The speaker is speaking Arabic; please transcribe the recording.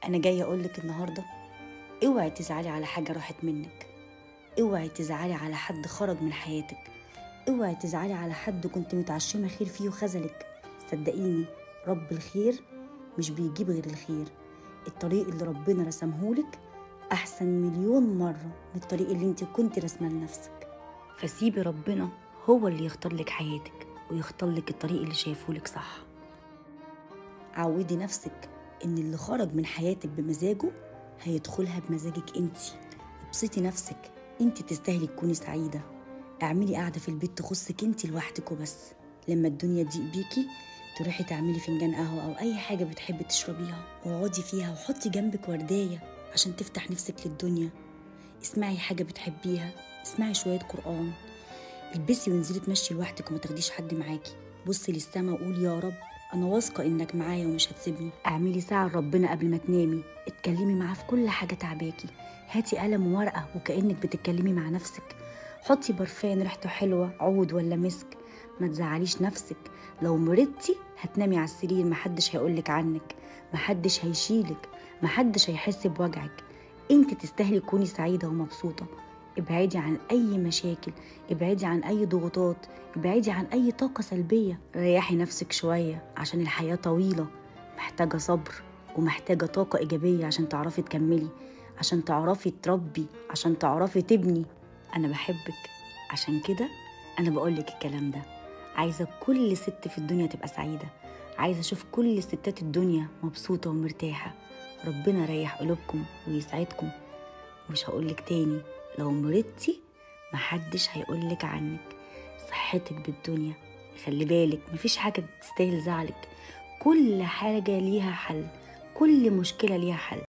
أنا جاية أقولك النهاردة اوعي تزعلي على حاجة راحت منك، اوعي تزعلي على حد خرج من حياتك، اوعي تزعلي على حد كنت متعشمة خير فيه وخذلك. صدقيني رب الخير مش بيجيب غير الخير. الطريق اللي ربنا رسمهولك أحسن مليون مرة من الطريق اللي انت كنت رسمه لنفسك. فسيبي ربنا هو اللي يختار لك حياتك ويختار لك الطريق اللي شايفهولك صح. عودي نفسك ان اللي خرج من حياتك بمزاجه هيدخلها بمزاجك انت. ابسطي نفسك، انت تستاهلي تكوني سعيدة. اعملي قاعدة في البيت تخصك انت لوحدك وبس. لما الدنيا تضيق بيكي تروحي تعملي فنجان قهوة او اي حاجة بتحبي تشربيها واقعدي فيها وحطي جنبك وردية عشان تفتح نفسك للدنيا. اسمعي حاجة بتحبيها، اسمعي شوية قرآن، البسي وانزلي تمشي لوحدك وما تاخديش حد معاكي. بصي للسما وقولي يا رب انا واثقه انك معايا ومش هتسيبني. اعملي ساعه لربنا قبل ما تنامي، اتكلمي معاه في كل حاجه تعباكي. هاتي قلم وورقه وكانك بتتكلمي مع نفسك. حطي برفان ريحته حلوه، عود ولا مسك. ما تزعليش نفسك. لو مرضتي هتنامي على السرير، محدش هيقولك عنك، محدش هيشيلك، محدش هيحس بوجعك. انت تستاهلي تكوني سعيده ومبسوطه. ابعدي عن اي مشاكل، ابعدي عن اي ضغوطات، ابعدي عن اي طاقة سلبية. ريحي نفسك شوية عشان الحياة طويلة، محتاجة صبر ومحتاجة طاقة ايجابية عشان تعرفي تكملي، عشان تعرفي تربي، عشان تعرفي تبني. انا بحبك، عشان كده انا بقولك الكلام ده. عايزة كل ست في الدنيا تبقى سعيدة، عايزة اشوف كل ستات الدنيا مبسوطة ومرتاحة. ربنا يريح قلوبكم ويسعدكم. مش هقولك تاني، لو مرضتي محدش هيقولك عنك. صحتك بالدنيا. خلي بالك مفيش حاجة تستاهل زعلك، كل حاجة ليها حل، كل مشكلة ليها حل.